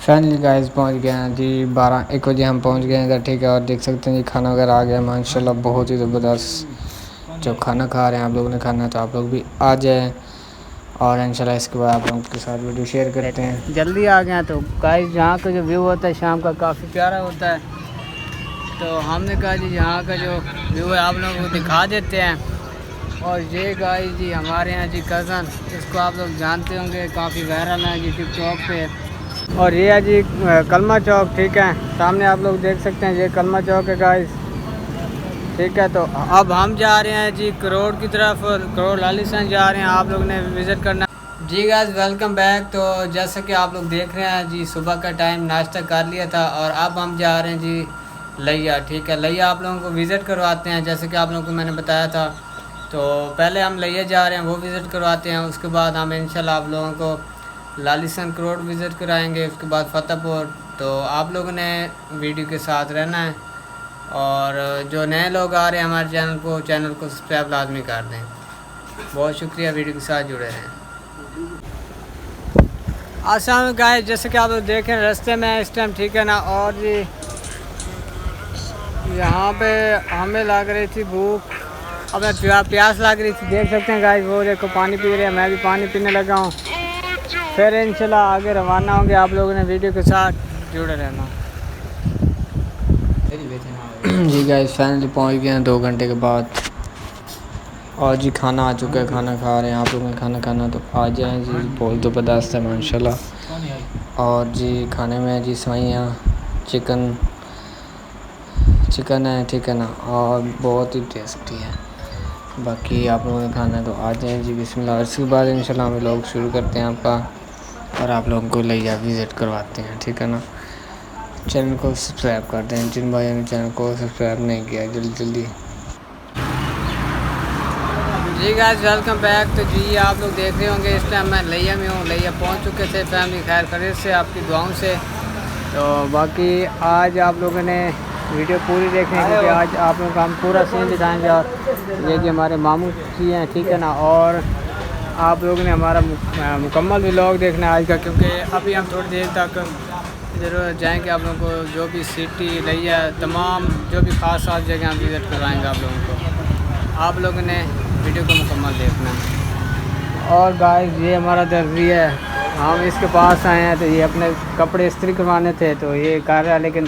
Finally guys पहुंच गए हैं जी 12-1 बजे हम पहुंच गए हैं इधर। ठीक है, और देख सकते हैं जी खाना वगैरह आ गया माशाल्लाह, बहुत ही ज़बरदस्त। जो खाना खा रहे हैं आप लोगों ने खाना तो आप लोग भी आ जाएं, और इंशाल्लाह इसके बाद आप लोगों के साथ वीडियो शेयर करते हैं। जल्दी आ गए तो गाइस यहाँ का जो व्यू होता है शाम का काफ़ी प्यारा होता है, तो हमने कहा जी यहाँ का जो व्यू है आप लोगों को दिखा देते हैं। और ये गाइस जी हमारे यहाँ जी कज़न, इसको आप लोग जानते होंगे, काफ़ी वायरल है जी टिकटॉक पे। और ये है जी कलमा चौक। ठीक है, सामने आप लोग देख सकते हैं ये कलमा चौक है गाइस। ठीक है, तो अब हम जा रहे हैं जी करोड़ की तरफ, करोड़ लालीसन जा रहे हैं, आप लोग ने विज़िट करना जी गाइस। Welcome back. तो जैसा कि आप लोग देख रहे हैं जी सुबह का टाइम नाश्ता कर लिया था और अब हम जा रहे हैं जी लिया। ठीक है, लिया आप लोगों को विज़िट करवाते हैं जैसे कि आप लोगों को मैंने बताया था। तो पहले हम लिया जा रहे हैं, वो विज़िट करवाते हैं, उसके बाद हम इंशाल्लाह आप लोगों को लालीसन करोड़ विज़िट कराएंगे, उसके बाद फतेहपुर। तो आप लोगों ने वीडियो के साथ रहना है, और जो नए लोग आ रहे हैं हमारे चैनल को सब्सक्राइब लाजमी कर दें। बहुत शुक्रिया, वीडियो के साथ जुड़े रहें। आसाम गाइस जैसे कि आप लोग देख रहे हैं रास्ते में इस टाइम। ठीक है ना, और जी यहाँ पे हमें लग रही थी भूख, अब प्यास लग रही थी, देख सकते हैं गाइस वो देखो पानी पी रहे हैं, मैं भी पानी पीने लगा हूँ। फिर इंशाल्लाह आगे रवाना होंगे, आप लोगों ने वीडियो के साथ जुड़े रहना जी गाइस फाइनली पहुंच गए हैं 2 घंटे के बाद, और जी खाना आ चुका है, खाना खा रहे हैं। आप लोगों ने खाना खाना तो आ जाएँ जी, बहुत ज़बरदस्त है माशाल्लाह। और जी खाने में जी सवैयाँ चिकन है, ठीक है ना, और बहुत ही टेस्टी है। बाकी आप लोगों ने खाना है तो आ जाएँ जी, बिस्मिल्लाह। इसके बाद इंशाल्लाह हम लोग शुरू करते हैं आपका, और आप लोगों को लिया विज़िट करवाते हैं। ठीक है ना, चैनल को सब्सक्राइब कर दें जिन भाइयों ने चैनल को सब्सक्राइब नहीं किया, जल्दी जी गाइस वेलकम बैक। तो जी आप लोग देख रहे होंगे इस टाइम मैं लिया में हूँ, लिया पहुँच चुके थे, फैमिली खैर खैरियत से, आपकी दुआओं से। तो बाकी आज आप लोगों ने वीडियो पूरी देखनी है, क्योंकि आज आप लोगों का हम पूरा सीन दिखाएंगे। और ये कि हमारे मामू जी हैं, ठीक है ना, और आप लोगों ने हमारा मुकम्मल व्लॉग देखना है आज का, क्योंकि अभी हम थोड़ी देर तक ज़रूर जाएंगे, आप लोगों को जो भी सिटी लिया तमाम जो भी ख़ास जगह हम विज़िट करवाएंगे आप लोगों को। आप लोगों ने वीडियो को मुकम्मल देखना है। और गाइस ये हमारा दर्जी है, हम इसके पास आए हैं, तो ये अपने कपड़े इस्त्री करवाने थे, तो ये कर रहा है, लेकिन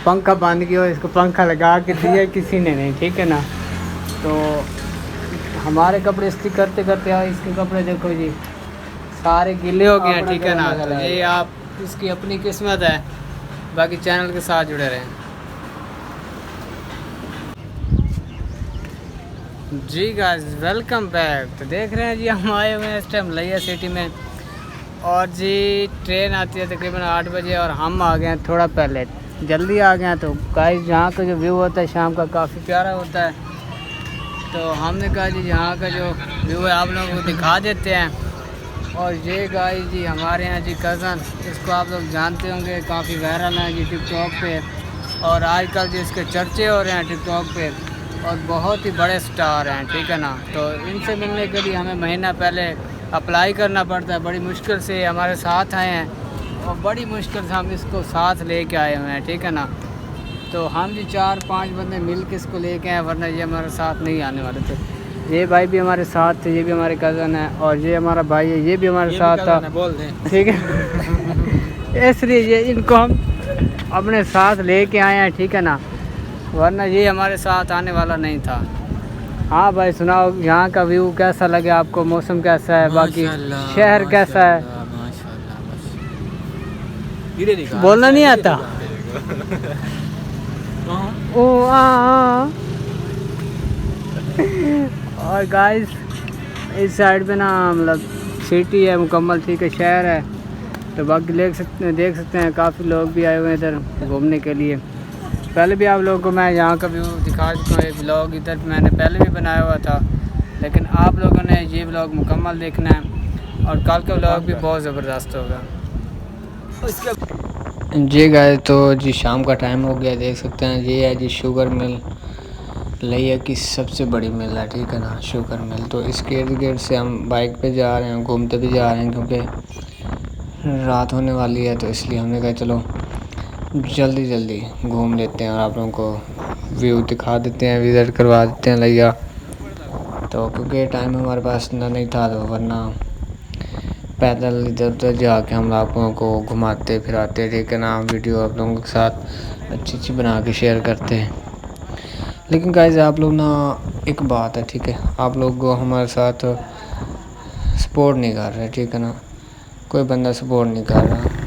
पंखा बंद किया, इसको पंखा लगा के दिया किसी ने नहीं। ठीक है ना, तो हमारे कपड़े इस्त्री करते करते इसके कपड़े देखो जी सारे गीले हो गए हैं। ठीक है ना, तो ये आप इसकी अपनी किस्मत है। बाकी चैनल के साथ जुड़े रहें जी गाइस। Welcome back. तो देख रहे हैं जी हम आए हुए हैं इस टाइम लिया सिटी में, और जी ट्रेन आती है तकरीबन 8 बजे, और हम आ गए हैं थोड़ा पहले, जल्दी आ गए हैं। तो गाइस यहाँ का जो व्यू होता है शाम का काफ़ी प्यारा होता है, तो हमने कहा जी यहाँ का जो व्यू है आप लोगों को दिखा देते हैं। और ये गाइस जी हमारे यहाँ जी कज़न, इसको आप लोग जानते होंगे, काफ़ी वायरल है जी टिकटॉक पे, और आजकल जी इसके चर्चे हो रहे हैं टिकटॉक पे, और बहुत ही बड़े स्टार हैं। ठीक है ना, तो इनसे मिलने के लिए हमें महीना पहले अप्लाई करना पड़ता है, बड़ी मुश्किल से हमारे साथ आए हैं, और बड़ी मुश्किल से हम इसको साथ लेके आए हुए हैं। ठीक है ना, तो हम जी 4-5 बंदे मिल के इसको लेके आए, वरना ये हमारे साथ नहीं आने वाले थे। ये भाई भी हमारे साथ थे, ये भी हमारे कज़न है, और ये हमारा भाई है, ये भी हमारे साथ था। ठीक है इसलिए ये इनको हम अपने साथ लेके आए हैं। ठीक है ना, वरना ये हमारे साथ आने वाला नहीं था। हाँ भाई सुनाओ, यहाँ का व्यू कैसा लगे आपको, मौसम कैसा है, बाकी शहर कैसा है? बोलना नहीं आता ओ और गाइस इस साइड पे ना मतलब सिटी है मुकम्मल, ठीक है, शहर है। तो बाकी देख सकते हैं काफ़ी लोग भी आए हुए हैं इधर घूमने के लिए। पहले भी आप लोगों को मैं यहाँ का व्यू दिखा चुका हूँ, एक ब्लॉग इधर मैंने पहले भी बनाया हुआ था, लेकिन आप लोगों ने ये ब्लॉग मुकम्मल देखना है, और कल का ब्लॉग भी बहुत ज़बरदस्त होगा। जी गाइस तो जी शाम का टाइम हो गया, देख सकते हैं ये है जी शुगर मिल, लिया की सबसे बड़ी मिल है। ठीक है ना, शुगर मिल। तो इसके इर्द गिर्द से हम बाइक पे जा रहे हैं, घूमते भी जा रहे हैं, क्योंकि रात होने वाली है, तो इसलिए हमने कहा चलो जल्दी जल्दी घूम लेते हैं और आप लोगों को व्यू दिखा देते हैं, विज़िट करवा देते हैं लिया। तो क्योंकि टाइम हमारे पास इतना नहीं था, तो वरना पैदल इधर उधर जाके हम आप लोगों को घुमाते फिराते, ठीक है ना, वीडियो आप लोगों के साथ अच्छी अच्छी बना के शेयर करते हैं। लेकिन गाइस आप लोग ना, एक बात है, ठीक है, आप लोग हमारे साथ सपोर्ट नहीं कर रहे, ठीक है ना, कोई बंदा सपोर्ट नहीं कर रहा।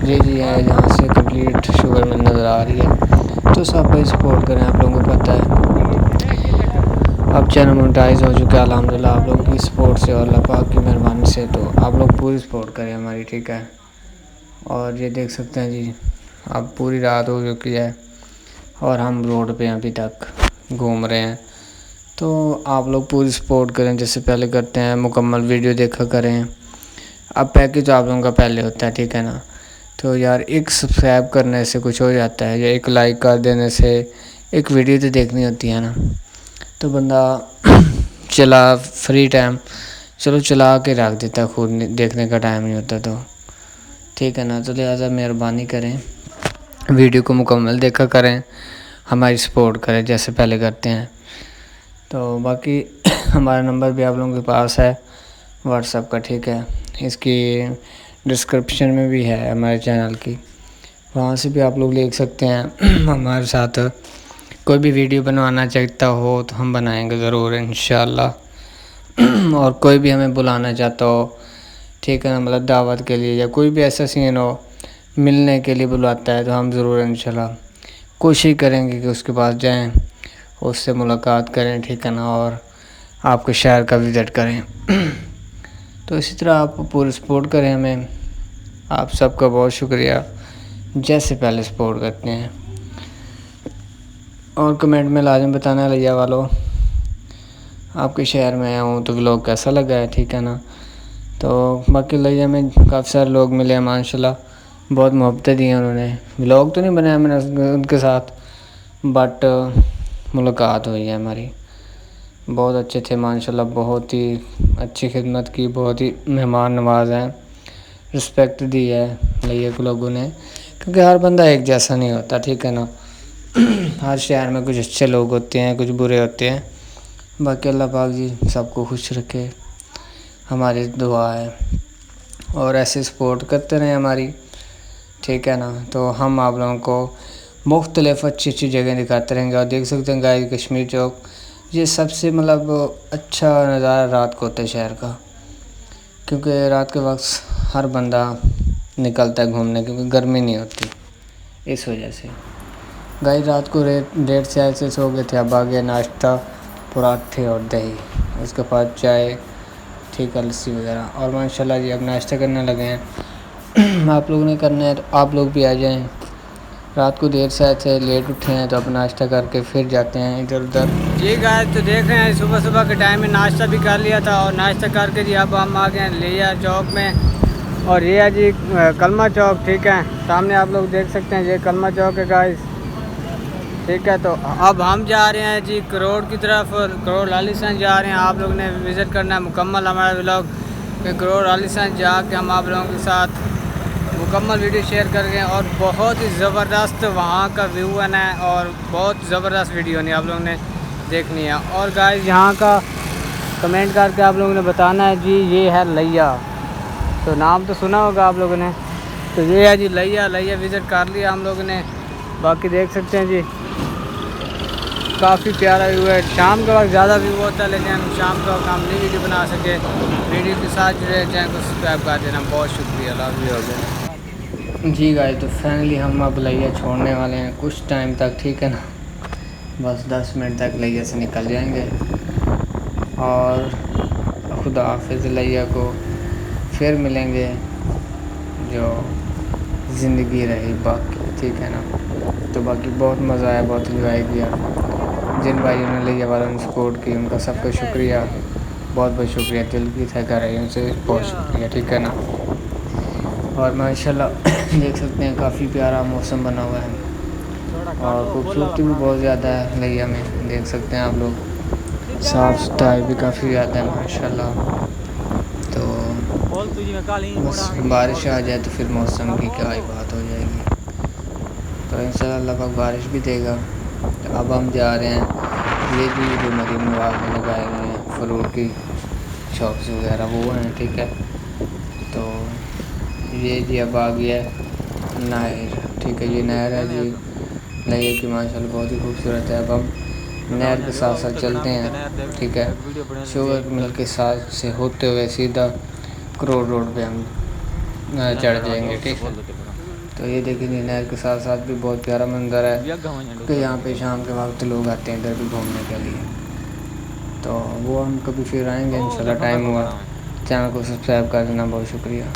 जी है, यहाँ से कंप्लीट शुगर में नज़र आ रही है, तो सब भाई सपोर्ट करें। आप लोगों को पता है अब चैनल मोनेटाइज हो चुका है अल्हम्दुलिल्लाह, आप लोगों की सपोर्ट से और अल्लाह पाक की मेहरबानी से। तो आप लोग पूरी सपोर्ट करें हमारी, ठीक है। और ये देख सकते हैं जी, अब पूरी रात हो चुकी है और हम रोड पे अभी तक घूम रहे हैं। तो आप लोग पूरी सपोर्ट करें, जैसे पहले करते हैं, मुकम्मल वीडियो देखा करें। अब पैकेज आप लोगों का पहले होता है, ठीक है ना। तो यार एक सब्सक्राइब करने से कुछ हो जाता है, या एक लाइक कर देने से, एक वीडियो तो देखनी होती है ना। तो बंदा चला फ्री टाइम चलो चला के रख देता है, खुद देखने का टाइम नहीं होता, तो ठीक है ना। तो लिहाजा मेहरबानी करें, वीडियो को मुकम्मल देखा करें, हमारी सपोर्ट करें जैसे पहले करते हैं। तो बाकी हमारा नंबर भी आप लोगों के पास है व्हाट्सएप का, ठीक है, इसकी डिस्क्रिप्शन में भी है हमारे चैनल की, वहाँ से भी आप लोग देख सकते हैं। हमारे साथ कोई भी वीडियो बनवाना चाहता हो तो हम बनाएंगे ज़रूर इंशाल्लाह। और कोई भी हमें बुलाना चाहता हो, ठीक है ना, मतलब दावत के लिए, या कोई भी ऐसा सीन हो मिलने के लिए बुलाता है, तो हम ज़रूर इंशाल्लाह कोशिश करेंगे कि उसके पास जाएं, उससे मुलाकात करें, ठीक है ना, और आपके शहर का विज़िट करें। तो इसी तरह आप पूरी सपोर्ट करें हमें, आप सबका बहुत शुक्रिया जैसे पहले सपोर्ट करते हैं। और कमेंट में लाजम बताना लिया वालों, आपके शहर में आया हूँ तो व्लॉग कैसा लगा है, ठीक है ना। तो बाकी लिया में काफ़ी सारे लोग मिले हैं माशाल्लाह, बहुत मोहब्बतें दी हैं उन्होंने। व्लॉग तो नहीं बनाया मैंने उनके साथ, बट मुलाकात हुई है हमारी, बहुत अच्छे थे माशाल्लाह, बहुत ही अच्छी खिदमत की, बहुत ही मेहमान नवाज हैं, रिस्पेक्ट दी है लिया को लोगों ने, क्योंकि हर बंदा एक जैसा नहीं होता, ठीक है ना। हर शहर में कुछ अच्छे लोग होते हैं, कुछ बुरे होते हैं। बाकी अल्लाह पाक जी सबको खुश रखे, हमारी दुआ है, और ऐसे सपोर्ट करते रहें हमारी, ठीक है ना। तो हम आप लोगों को मुख्तलिफ़ अच्छी अच्छी जगह दिखाते रहेंगे। और देख सकते हैं गाइस, कश्मीर चौक ये सबसे मतलब अच्छा नज़ारा रात को होता है शहर का, क्योंकि रात के वक्त हर बंदा निकलता है घूमने, क्योंकि गर्मी नहीं होती, इस वजह से। गाइस रात को डेढ़ से सो गए थे, अब आ गया नाश्ता, पराठे और दही, उसके बाद चाय, ठीक है, लस्सी वगैरह, और माशाल्लाह जी अब नाश्ता करने लगे हैं। आप लोगों ने करना है तो आप लोग भी आ जाएं। रात को देर से आए थे, लेट उठे हैं, तो अब नाश्ता करके फिर जाते हैं इधर उधर। जी गाइस, तो देख रहे हैं सुबह सुबह के टाइम में नाश्ता भी कर लिया था, और नाश्ता करके जी अब हम आ गए हैं लिया चौक में। और ये है जी कलमा चौक, ठीक है, सामने आप लोग देख सकते हैं ये कलमा चौक है गाइस, ठीक है। तो अब हम जा रहे हैं जी करोड़ की तरफ, करोड़ आलीशान जा रहे हैं। आप लोग ने विज़िट करना है मुकम्मल हमारा व्लॉग में, करोड़ आलीशान जाके हम आप लोगों के साथ मुकम्मल वीडियो शेयर कर गए। और बहुत ही ज़बरदस्त वहाँ का व्यू है ना, और बहुत ज़बरदस्त वीडियो नहीं आप लोगों ने देखनी है। और गाइस यहाँ का कमेंट करके आप लोगों ने बताना है जी, ये है लिया, तो नाम तो सुना होगा आप लोगों ने। तो ये है जी लिया विज़िट कर लिया हम लोगों ने। बाकी देख सकते हैं जी काफ़ी प्यारा व्यू है। शाम के वक्त ज़्यादा व्यू होता है, लेकिन शाम के वक्त हम नहीं वीडियो बना सके। वीडियो के साथ जुड़े, चैनल को सब्सक्राइब कर देना, बहुत शुक्रिया, लव यू हो गया। जी गाइस, तो फाइनली हम अब लिया छोड़ने वाले हैं कुछ टाइम तक, ठीक है ना, बस 10 मिनट तक लिया से निकल जाएंगे। और खुदा हाफिज़, लिया को फिर मिलेंगे जो ज़िंदगी रही बाकी, ठीक है ना। तो बाकी बहुत मज़ा आया, बहुत इंजॉय किया। जिन भाइयों ने लिया वालों ने सपोर्ट की, उनका सबका शुक्रिया, बहुत बहुत शुक्रिया, दिल की तह रही उनसे बहुत शुक्रिया, ठीक है ना। और माशाल्लाह देख सकते हैं काफ़ी प्यारा मौसम बना हुआ है, और खूबसूरती भी बहुत ज़्यादा है लिया में, देख सकते हैं आप लोग, साफ़ सुथराई भी काफ़ी ज़्यादा है माशाल्लाह। तो बस बारिश आ जाए तो फिर मौसम की क्या ही बात हो जाएगी। तो इंशाल्लाह अल्लाह पाक बारिश भी देगा। तो अब हम जा रहे हैं, ये भी जो मरीम नवाज में लगाए हुए हैं फ्रूट की शॉप्स वगैरह वो हैं, ठीक है। तो ये जी अब आ गया है नहर, ठीक है। ये नहर है जी लगे की माशाल्लाह बहुत ही खूबसूरत है। अब हम नहर के साथ साथ चलते हैं, ठीक है। शुगर मिल के साथ से होते हुए सीधा करोड़ रोड पे हम चढ़ जाएंगे, ठीक है। तो ये देखेंगे नहर के साथ साथ भी बहुत प्यारा मंजर है, क्योंकि यहाँ पे शाम के वक्त लोग आते हैं इधर भी घूमने के लिए। तो वो हम कभी फिर आएंगे इंशाल्लाह, टाइम हुआ। चैनल को सब्सक्राइब कर देना, बहुत शुक्रिया।